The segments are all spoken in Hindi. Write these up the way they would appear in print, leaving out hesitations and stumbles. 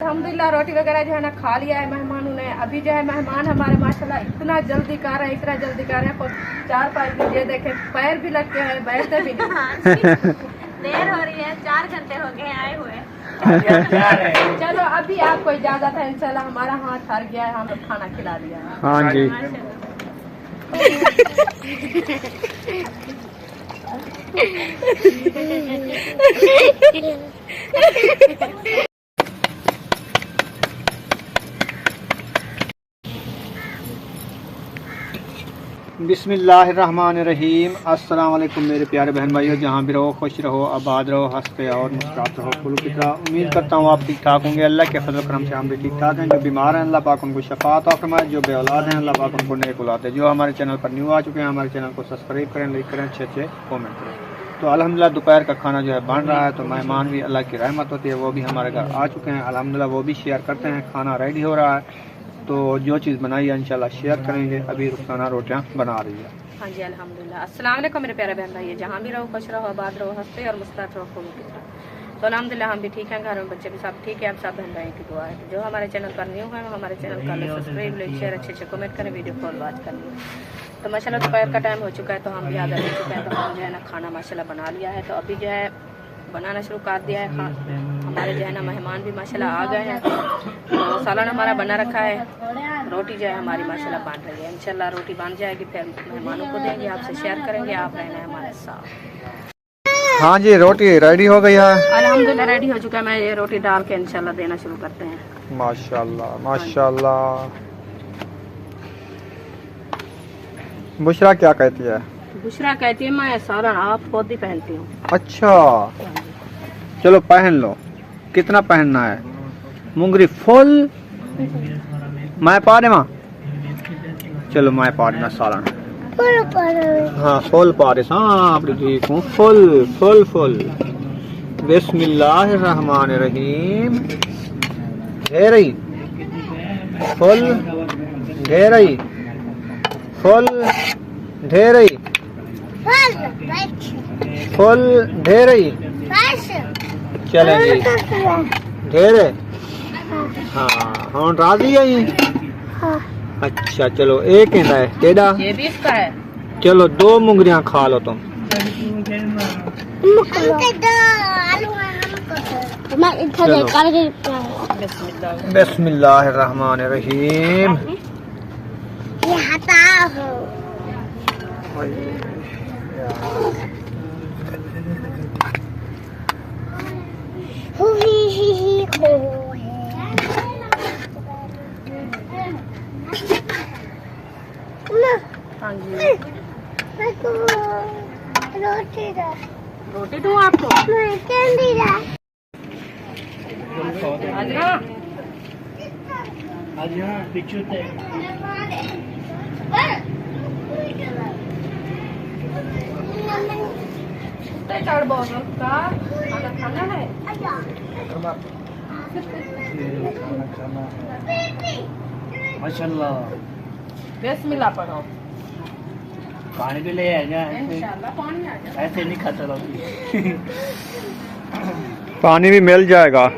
अल्हम्दुलिल्लाह रोटी वगैरह जो है ना खा लिया है मेहमानों ने। अभी जो है मेहमान हमारे माशाल्लाह इतना जल्दी खा रहे हैं, इतना जल्दी खा रहे हैं, 4-5 ये देखे पैर भी लगते हैं, बैठते भी नहीं। देर हो रही है, 4 घंटे हो गए आए हुए। चलो अभी आपको इजाजत है, इंशाल्लाह हमारा हाथ हर गया है, हम लोग खाना खिला दिया है। हाँ जी। बिस्मिल्लाहिर्रहमानिर्रहीम। अस्सलाम वालेकुम मेरे प्यारे बहन भाइयों, जहाँ भी रहो खुश रहो, आबाद रहो, हंसते और मुस्कुराते रहो फूलों की तरह। उम्मीद करता हूँ आप ठीक ठाक होंगे। अल्लाह के फजल करम से हम भी ठीक ठाक हैं। जो बीमार हैं अल्लाह पाक उनको शफात अता फरमाए, जो बे औलाद हैं अल्लाह पाक उनको नेक औलाद दे। जो हमारे चैनल पर न्यू आ चुके हैं हमारे चैनल को सब्सक्राइब करें, लाइक करें, अच्छे अच्छे कॉमेंट करें। तो अल्हम्दुलिल्लाह दोपहर का खाना जो है बन रहा है, तो मेहमान भी अल्लाह की रहमत होती है, वो भी हमारे घर आ चुके हैं। अल्हम्दुलिल्लाह वो भी शेयर करते हैं। खाना रेडी हो रहा है, तो जो चीज़ बनाई है इंशाल्लाह शेयर करेंगे। अभी रुखसाना रोटियाँ बना रही है। हाँ जी अल्हम्दुलिल्लाह। अस्सलाम वालेकुम मेरे प्यारे बहन भाई, जहाँ भी रहो खुश रहो, आबाद रहो, हंसते और मुस्कुराते रहो फूलों की तरह। तो अल्हम्दुलिल्लाह हम भी ठीक हैं, घर में बच्चे भी सब ठीक है, आप सब बहन भाई की दुआ है। जो हमारे चैनल पर न्यू है वो हमारे चैनल का सब्सक्राइब, लाइक, शेयर, अच्छे अच्छे कमेंट करें, वीडियो कॉल वॉच करें। तो माशाल्लाह दोपहर का टाइम हो चुका है, तो हम भी आगे हो चुके हैं, तो हम जो है ना खाना माशाल्लाह बना लिया है। तो अभी जो है बनाना शुरू कर दिया है। हमारे जो है ना मेहमान भी माशाल्लाह आ गए हैं। तो सालन हमारा बना रखा है, रोटी जो है हमारी माशाल्लाह बन रही है। इंशाल्लाह रोटी बन जाएगी फिर मेहमानों को देंगे, आपसे शेयर करेंगे, आप रहना हमारे साथ। हाँ जी, रोटी रेडी हो गई है, अल्हम्दुलिल्लाह रेडी हो चुका है। मैं ये रोटी डाल के इंशाल्लाह देना शुरू करते हैं। माशाल्लाह माशाल्लाह। बुशरा क्या कहती है? बुशरा कहती है मैं सालन आप खुद ही पहनती हूँ। अच्छा चलो पहन लो। कितना पहनना है? मुंगरी फुल मैं पा दे माँ। चलो मैं पा देना सालन। हाँ फुल पा दे। हाँ आप ठीक हूँ। Full full full. बिस्मिल्लाहिर्रहमानिर्रहीम। ढेरी फुल ढेरी फुल ढेरी फुल ढेरी। चलेंगे ढेरे। हाँ हाँ राजी है। अच्छा चलो एक है केड़ा ये भी इसका है। चलो 2 मुंगरियां खा लो तुम। बिस्मिल्लाहिर्रहमानिर्रहीम। हाँ जी रोटी दूँ आपको? खाना है माशाल्लाह। बिस्मिल्लाह पढ़ो। पानी भी ले आएगा। इंशाल्लाह पानी आ जाए। ऐसे नहीं खाता रोटी। पानी भी मिल जाएगा।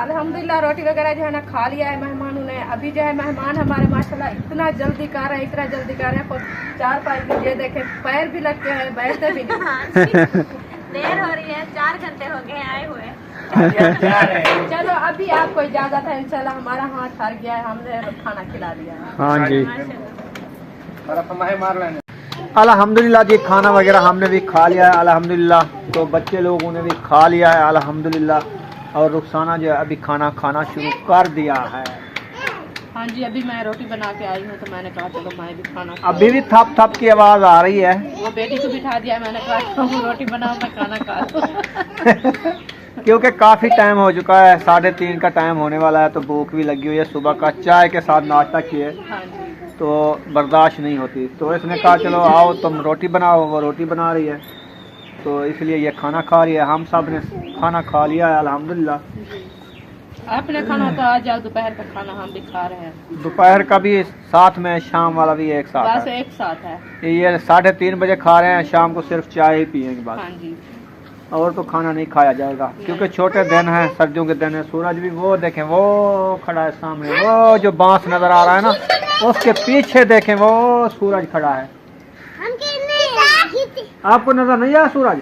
अल्हम्दुलिल्लाह रोटी वगैरह जो है ना खा लिया है मेहमानों ने। अभी जो है मेहमान हमारे माशाल्लाह इतना जल्दी खा रहे हैं, इतना जल्दी खा रहे हैं, 4-5 ये देखे पैर भी लगते हैं, बैठते भी नहीं। देर हो रही है, 4 घंटे हो गए आए हुए। चलो अभी आपको इजाजत है, इंशाल्लाह हमारा हाथ हर गया है, हमने खाना खिला दिया है। हाँ जी अल्हम्दुलिल्लाह जी। खाना वगैरह हमने भी खा लिया है अल्हम्दुलिल्लाह। तो बच्चे लोगों ने भी खा लिया है अल्हम्दुलिल्लाह। और रुखसाना जो है अभी खाना खाना शुरू कर दिया है। हाँ जी अभी मैं रोटी बना के आई हूँ, तो मैंने कहा चलो मैं भी खाना अभी भी थप थप की आवाज आ रही है। वो बेटी को बिठा दिया, मैंने कहा रोटी बनाओ मैं खाना खा लूं। क्योंकि काफ़ी टाइम हो चुका है, 3:30 का टाइम होने वाला है, तो भूख भी लगी हुई है। सुबह का चाय के साथ नाश्ता किए हाँ जी तो बर्दाश्त नहीं होती, तो इसने कहा चलो आओ तुम रोटी बनाओ। वो रोटी बना रही है, तो इसलिए ये खाना खा रही है। हम सब ने खाना खा लिया है अल्हम्दुलिल्लाह। आपने खाना तो आज जाओ, दोपहर का खाना हम भी खा रहे हैं। दोपहर का भी साथ में, शाम वाला भी एक साथ बस है। एक साथ है। ये 3:30 बजे खा रहे हैं, शाम को सिर्फ चाय ही पियेंगे बस। हाँ जी और तो खाना नहीं खाया जाएगा क्योंकि छोटे दिन है, सर्दियों के दिन है। सूरज भी वो देखें वो खड़ा है सामने, वो जो बांस नजर आ रहा है ना उसके पीछे देखें वो सूरज खड़ा है। आपको नजर नहीं आया सूरज?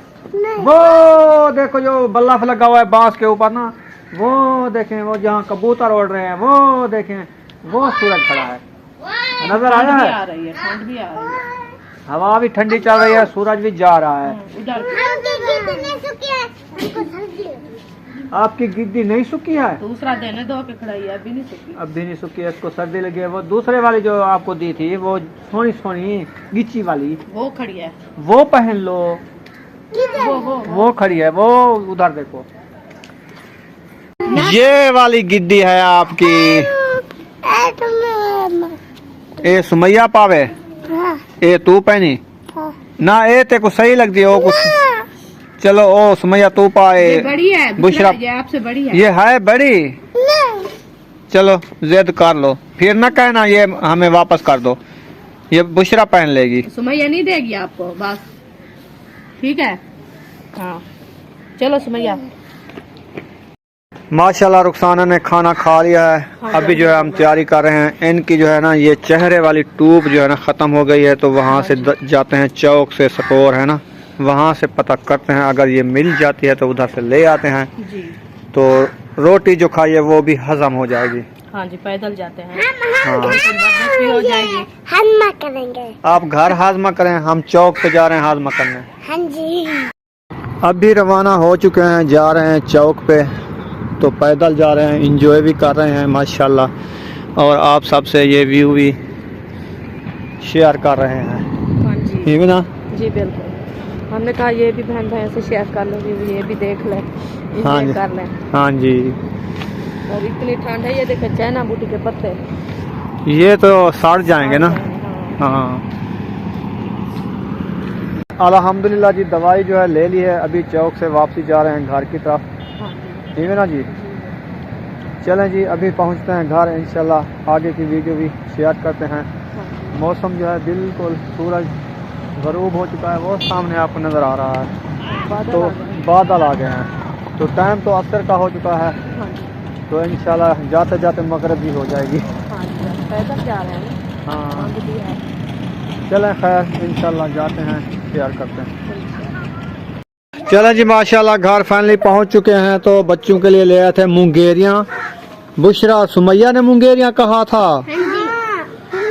वो देखो जो बल्लफ लगा हुआ है बांस के ऊपर ना, वो देखें वो जहाँ कबूतर उड़ रहे हैं वो देखें वो सूरज खड़ा है। नजर आया है? आ रही है, ठंड भी आ रही है, हवा भी ठंडी चल रही है, सूरज भी जा रहा है। उधर आपकी गिद्दी नहीं सूखी है? दूसरा दिन है, धो के खड़ाई है, अभी नहीं सूखी। अब भी नहीं सूखी है, इसको सर्दी लगी है। वो दूसरे वाली जो आपको दी थी वो सोनी सोनी गिच्ची वाली वो खड़ी है, वो पहन लो। वो खड़ी है, वो उधर देखो। ये वाली गिद्दी है आपकी। ए सुमैया पावे ए तू पहनी ना, ए ते को सही लगती है वो कुछ। चलो ओ सुमैया तू पाए। बड़ी है बुशरा, ये आपसे बड़ी है। ये है बड़ी। चलो जिद कर लो, फिर न कहना ये हमें वापस कर दो। ये बुशरा पहन लेगी। सुमैया नहीं देगी आपको, बस ठीक है। हाँ चलो सुमैया। माशाल्लाह रुखसाना ने खाना खा लिया है। अभी जो है हम तैयारी कर रहे हैं। इनकी जो है ना ये चेहरे वाली ट्यूब जो है ना ख़त्म हो गई है, तो वहाँ से जाते हैं चौक से स्टोर है ना, वहाँ से पता करते हैं। अगर ये मिल जाती है तो उधर से ले आते हैं जी। तो रोटी जो खाई है वो भी हजम हो जाएगी। हाँ जी, पैदल जाते हैं। हाँ भी हो जाएगी। हाजमा करेंगे। आप घर हाजमा करें, हम चौक पे जा रहे हैं हाजमा करने। हाँ जी। अभी रवाना हो चुके हैं, जा रहे हैं चौक पे। तो पैदल जा रहे हैं, इंजॉय भी कर रहे हैं माशाल्लाह, और आप सबसे ये व्यू भी शेयर कर रहे हैं। हाँ जी, ठीक है ना? जी बिल्कुल। हमने कहा ये भी बहन भाई से शेयर कर लो, ये भी देख लें, हाँ जी, कर लें। हाँ जी। और इतनी ठंड है, ये देखे चाइना बूटी के पत्ते, ये तो सड़ जाएंगे ना। हाँ। हाँ अल्हम्दुलिल्लाह जी, दवाई जो है ले ली है। अभी चौक से वापसी जा रहे हैं घर की तरफ। हाँ। ठीक है ना जी? चलें जी, अभी पहुंचते हैं घर। इंशाल्लाह आगे की वीडियो भी शेयर करते हैं। मौसम जो है बिल्कुल, सूरज गरूब हो चुका है, वो सामने आपको नज़र आ रहा है। तो बादल आ गए हैं, तो टाइम तो असर का हो चुका है। तो इंशाल्लाह जाते जाते मगरिब भी हो जाएगी। पैदल जा रहे हैं। हाँ चलें, खैर इंशाल्लाह जाते हैं, शेयर करते हैं। चलें जी, माशाल्लाह घर फाइनली पहुंच चुके हैं। तो बच्चों के लिए ले आए थे मुंगेरियाँ। बुशरा सुमैया ने मुंगेरियाँ कहा था।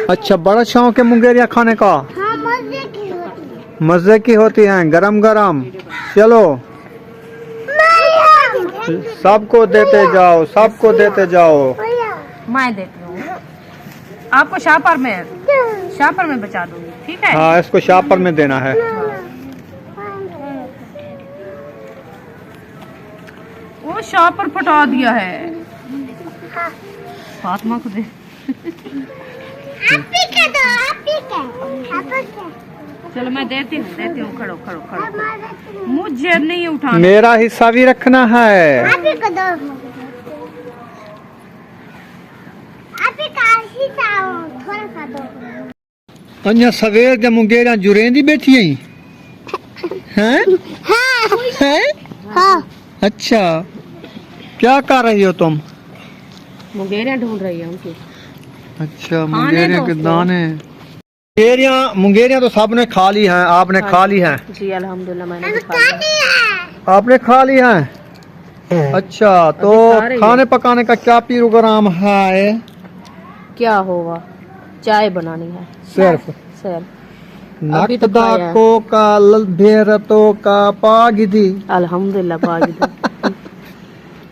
अच्छा, बड़ा शौक है मुंगेरियाँ खाने का? मजे की होती हैं, गरम गरम। चलो सबको देते जाओ, सबको देते जाओ। मैं देती हूँ आपको, शापर में बचा दूंगी, ठीक है? हाँ, इसको शापर में देना है। वो शापर फटा दिया है। फातिमा को दे। चलो मैं देती हूँ। खड़ो। मुझे नहीं उठाना। मेरा हिस्सा भी रखना है। अन्या सवेर जब मुंगेरियाँ जुरेंदी बैठी हैं? हाँ। अच्छा, क्या कर रही हो तुम? मुंगेरियाँ ढूंढ रही है उनकी। अच्छा, मुंगेरियाँ के दाने। मुंगेरियाँ तो सबने खा ली हैं। आपने खा ली हैं? जी अल्हम्दुलिल्लाह, मैंने भी खा लिया। आपने खा ली हैं? अच्छा, तो खाने पकाने का क्या प्रोग्राम है? क्या होगा, चाय बनानी है सिर्फ अभी तो नकदा खाया है। को का भेरतो का पागिदी। अल्हम्दुलिल्लाह पागी।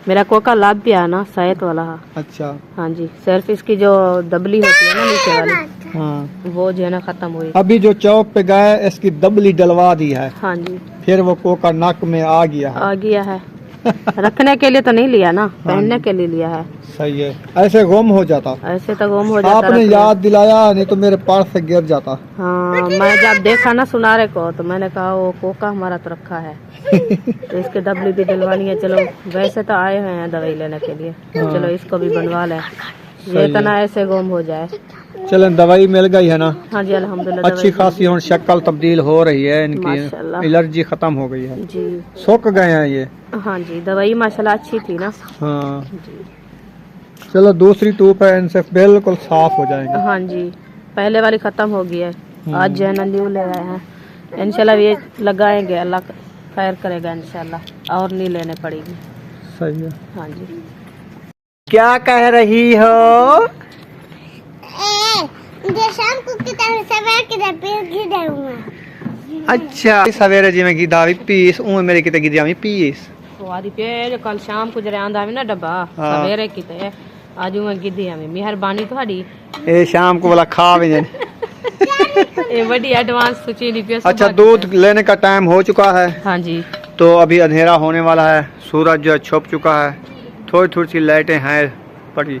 मेरा कोका लाभ भी है ना, सेहत वाला है। अच्छा, हाँ जी, सिर्फ इसकी जो दबली होती है ना नीचे वाली, हाँ। वो जो है ना खत्म हुई। अभी जो चौक पे गए इसकी दबली डलवा दी है, हाँ जी, फिर वो कोका नक में आ गया है। आ गया है। रखने के लिए तो नहीं लिया ना, पहनने के लिए लिया है। सही है, ऐसे गुम हो जाता। ऐसे तो गुम हो जाता। आपने याद दिलाया, नहीं तो मेरे पास से गिर जाता। हाँ, मैं जब देखा ना सुनारे को तो मैंने कहा वो कोका हमारा तो रखा है, तो इसके दबली भी डलवानी है। चलो वैसे तो आए हुए हैं दवाई लेने के लिए, चलो इसको भी बनवा लें। ये इतना ऐसे गुम हो जाए। चलें, दवाई मिल गई है ना? हाँ जी अल्हम्दुलिल्लाह। अच्छी खासी और शक्ल तब्दील हो रही है इनकी, माशाल्लाह। एलर्जी खत्म हो गई है, जी सूख गए हैं ये। हाँ जी, दवाई माशाल्लाह अच्छी थी ना। हाँ जी चलो, दूसरी टूप है, इनसे बिल्कुल साफ हो जाएंगे। हाँ जी, पहले वाली खत्म हो गई है, आज जो है ना न्यू ले आए हैं। इंशाल्लाह ये लगाएंगे, अल्लाह खैर करेगा इंशाल्लाह, और नहीं लेने पड़ेगी। सही है। हाँ जी। क्या कह रही हो? शाम को किधर सवेरे किधर हूँ। अच्छा, सवेरे जी मैं गिदा भी पीस ऊ मेरे किते गिदा भी पीस आदि पे कल शाम को जरा आंदा ना डब्बा हाँ। सवेरे किते आज मैं गिदी हमें मेहरबानी ਤੁਹਾਡੀ। ए शाम को वाला खा भी जाए। ये बड़ी एडवांस सोची नहीं पियो। अच्छा, दूध लेने का टाइम हो चुका है, हाँ जी। तो अभी अंधेरा होने वाला है, सूरज जो है छुप चुका है, थोड़ी थोड़ी सी लाइटें हैं पड़ी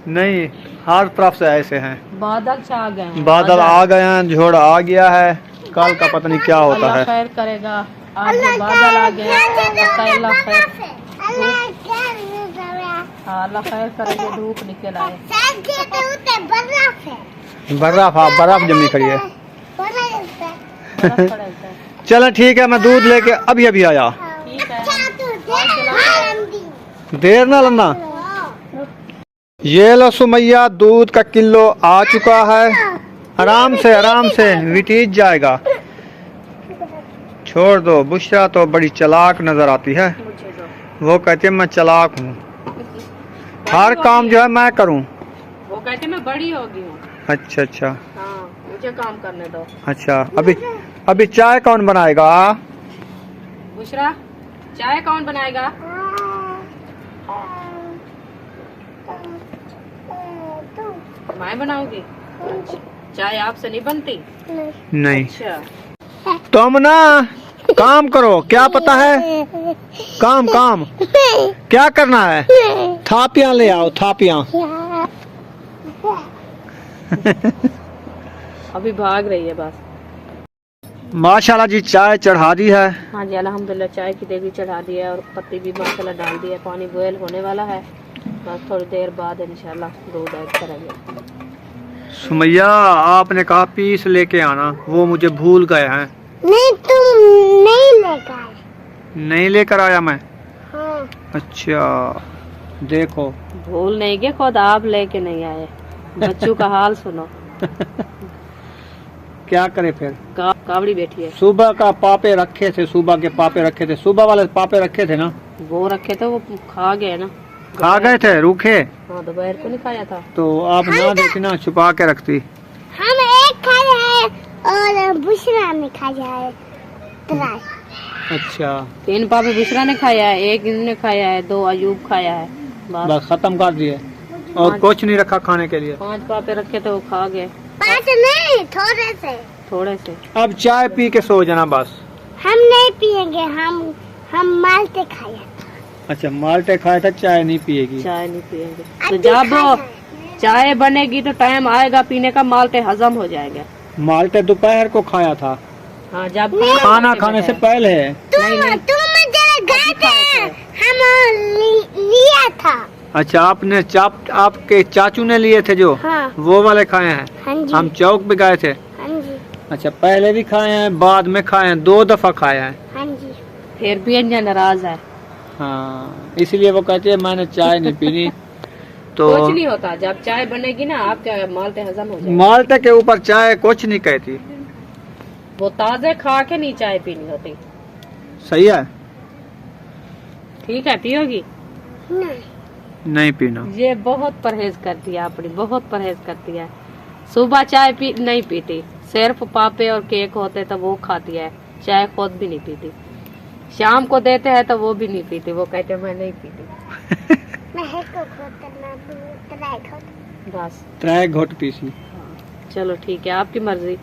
नहीं, हर तरफ से ऐसे हैं, बादल छा गए हैं। बादल आ गए हैं, झोड़ आ गया है, कल का पता नहीं क्या होता अल्लाह है। खैर करेगा, आज जो बादल आ गए हैं, अल्लाह खैर। हाँ अल्लाह खैर करेगा, धूप निकल आए। बर्फ, हाँ बर्फ जमी खड़ी है। बर्फ पड़ेगा। चलो ठीक है, मैं दूध लेके अभी अभी आया, ठीक है। देर ना लन्ना। ये लो सुमैया, दूध का किलो आ चुका है, आराम से विटीज जाएगा। छोड़ दो, बुशरा तो बड़ी चालाक नजर आती है, मुझे दो। वो कहती है मैं चालाक हूँ, हर काम जो है मैं करूँ। वो कहते मैं बड़ी हो गई हूँ। अच्छा अच्छा हाँ मुझे काम करने दो। अच्छा, अभी चाय कौन बनाएगा? बुशरा, चाय कौन बनाएगा? मैं बनाऊंगी। अच्छा, चाय आपसे नहीं बनती? नहीं, अच्छा तुम ना काम करो, क्या पता है, काम क्या करना है, थापियां ले आओ, थापियां। अभी भाग रही है बस। माशाल्लाह जी, चाय चढ़ा दी है। हाँ जी अल्हम्दुलिल्लाह, चाय की देगी चढ़ा दी है और पत्ती भी माशाल्लाह डाल दी है, पानी बॉयल होने वाला है, बस थोड़ी देर बाद इंशाल्लाह दूध ऐड करेंगे। सुमैया, आपने कहा पीस लेके आना, वो मुझे भूल गए हैं। नहीं, तुम नहीं लेकर। नहीं लेकर आया मैं। हाँ। अच्छा, देखो भूल नहीं के खुद आप लेके नहीं आए। बच्चों का हाल सुनो। क्या करे फिर, कावड़ी बैठी है। सुबह का पापे रखे थे, सुबह के पापे रखे थे, सुबह वाले पापे रखे थे ना, वो रखे थे, वो खा गए ना। खा गए थे रूखे, हाँ दोपहर को नहीं खाया था। तो आप ना देती ना, छुपा के रखती। हम एक खाया है और बुशरा ने खाया है। अच्छा, 3 पापे बुशरा ने खाया है, 1 इन्होंने खाया है, 2 अयूब खाया है, बस खत्म कर दिए और कुछ नहीं रखा खाने के लिए। 5 पापे रखे थे, वो खा गए। 5 नहीं, थोड़े से। अब चाय पी के सो जाना बस। हम नहीं पिएंगे, हम माल्टे खाए। अच्छा, माल्टे खाया था, चाय नहीं पिएगी। चाय नहीं पियेंगे तो जब चाय बनेगी तो टाइम आएगा पीने का, माल्टे हजम हो जाएगा। माल्टे दोपहर को खाया था, हाँ जब खाना खाने से पहले। नहीं नहीं, तुम जरा गए थे, हम लिया था। अच्छा, आपने आपके चाचू ने लिए थे जो, हाँ। वो वाले खाए हैं। हाँ जी। हम चौक पे गए थे। हाँ जी। अच्छा, पहले भी खाए हैं, बाद में खाए हैं, 2 दफा खाए हैं। हाँ जी। फिर भी अंजा नाराज है। हाँ, इसलिए वो कहती है मैंने चाय नहीं पीनी। तो कुछ नहीं होता, जब चाय बनेगी ना आपके माल्टे हजम हो जाएंगे। माल्टे के ऊपर चाय कुछ नहीं कहती। वो ताजे खा के नहीं चाय पीनी होती। सही है, ठीक है, पियोगी? नहीं। नहीं पीना। ये बहुत परहेज करती है अपनी, बहुत परहेज करती है। सुबह चाय नहीं पीती, सिर्फ पापे और केक होते तो वो खाती है, चाय खुद भी नहीं पीती। शाम को देते हैं तो वो भी नहीं पीती, वो कहते मैं नहीं पीती। मैं है को खोतना बस 3 घोट पीसी। चलो ठीक है, आपकी मर्जी।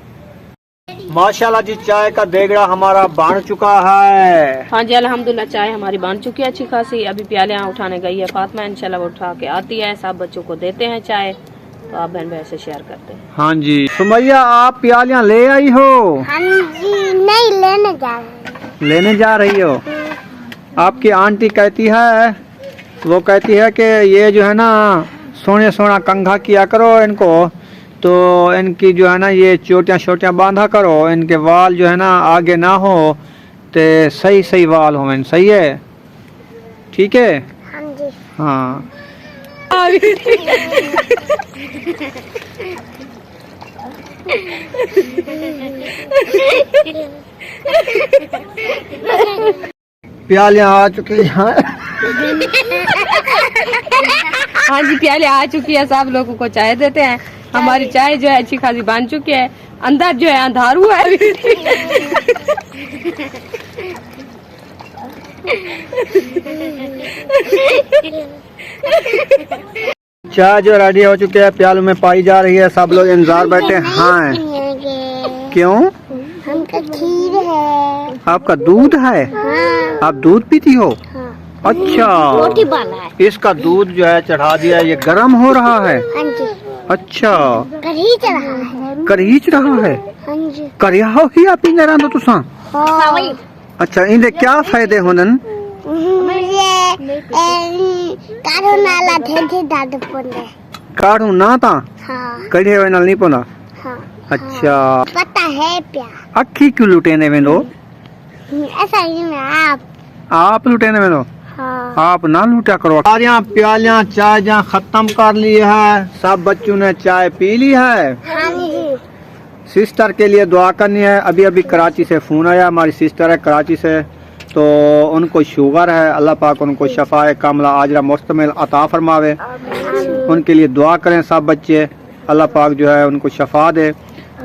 माशाल्लाह जी, चाय का देगड़ा हमारा बन चुका है। हाँ जी अल्हम्दुलिल्लाह, चाय हमारी बन चुकी है अच्छी खासी। अभी प्याले यहाँ उठाने गई है फातिमा, इंशाल्लाह वो उठा के आती है, सब बच्चों को देते हैं चाय, तो आप बहन भाई से शेयर करते हैं। हाँ जी, सुमैया आप प्यालियाँ ले आई हो? हाँ जी, नहीं लेने जा रहे। लेने जा रही हो? आपकी आंटी कहती है, वो कहती है कि ये जो है ना सोने सोना कंघा किया करो इनको, तो इनकी जो है ना ये चोटियाँ शोटियाँ बांधा करो, इनके वाल जो है ना आगे ना हो, तो सही सही वाल हो, सही है, ठीक है। हाँ जी। हाँ प्यालियाँ आ चुकी हैं। हाँ जी, प्याले आ चुकी है, सब लोगों को चाय देते हैं। हमारी चाय जो है अच्छी खासी बन चुकी है, अंदर जो है अंधारू है। चाय जो रेडी हो चुकी है प्यालों में पाई जा रही है, सब लोग इंतजार बैठे हैं। क्यों? हमका खीर है। आपका दूध है? हाँ। आप दूध पीती हो? हाँ। अच्छा, रोटी बना है। इसका दूध जो है चढ़ा दिया, ये गर्म हो रहा है। हाँ जी। अच्छा, कढ़ीच रहा है। करीच रहा है। हाँ जी। करिया हो ही आप पीने रहा तुसा। हाँ। अच्छा, इनके क्या फायदे होनन? मुझे काढ़ो नाला ढेढे दाद पोंदे। काढ़ू ना ता हाँ। कढ़े हुए नाल नहीं पोना। हाँ। अच्छा, पता है प्या। अखी क्यों लुटेने में दो? ऐसा ही में आप लुटेने में दो। हाँ। आप ना लूटा करो। सारियाँ प्यालियाँ चाय जहाँ खत्म कर ली है, सब बच्चों ने चाय पी ली है। हाँ जी। सिस्टर के लिए दुआ करनी है। अभी अभी कराची से फोन आया, हमारी सिस्टर है कराची से, तो उनको शुगर है, अल्लाह पाक उनको शफाए कामला आजरा मुस्तमिल अता फरमावे। उनके लिए दुआ करें सब बच्चे, अल्लाह पाक जो है उनको शफा दे।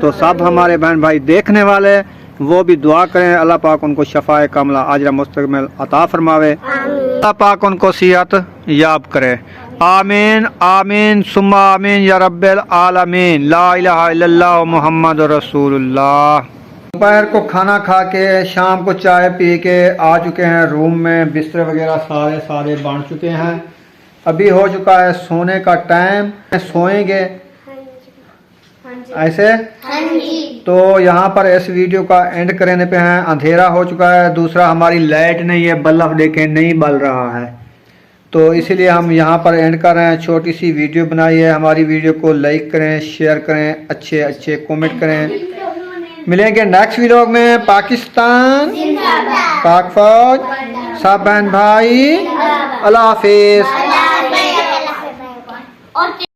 तो सब हमारे बहन भाई देखने वाले वो भी दुआ करें, अल्लाह पाक उनको शफाए कामला आजरा मुस्तमिल अता फरमावे, अल्लाह पाक उनको सिहत याब करे। आमीन आमीन सुम्मा आमीन या रब्बिल आलमीन। ला इलाहा इल्लल्लाह मुहम्मद रसूलुल्लाह। दोपहर को खाना खा के शाम को चाय पी के आ चुके हैं रूम में, बिस्तर वगैरह सारे बन चुके हैं। अभी हो चुका है सोने का टाइम, सोएंगे ऐसे। तो यहाँ पर इस वीडियो का एंड करने पे हैं, अंधेरा हो चुका है। दूसरा हमारी लाइट नहीं है, बल्ब देखें नहीं बल रहा है, तो इसीलिए हम यहाँ पर एंड कर रहे हैं। छोटी सी वीडियो बनाई है, हमारी वीडियो को लाइक करें, शेयर करें, अच्छे अच्छे कमेंट करें। मिलेंगे नेक्स्ट वीडियो में। पाकिस्तान पाक फौज सब बहन भाई, अल्लाह हाफिज।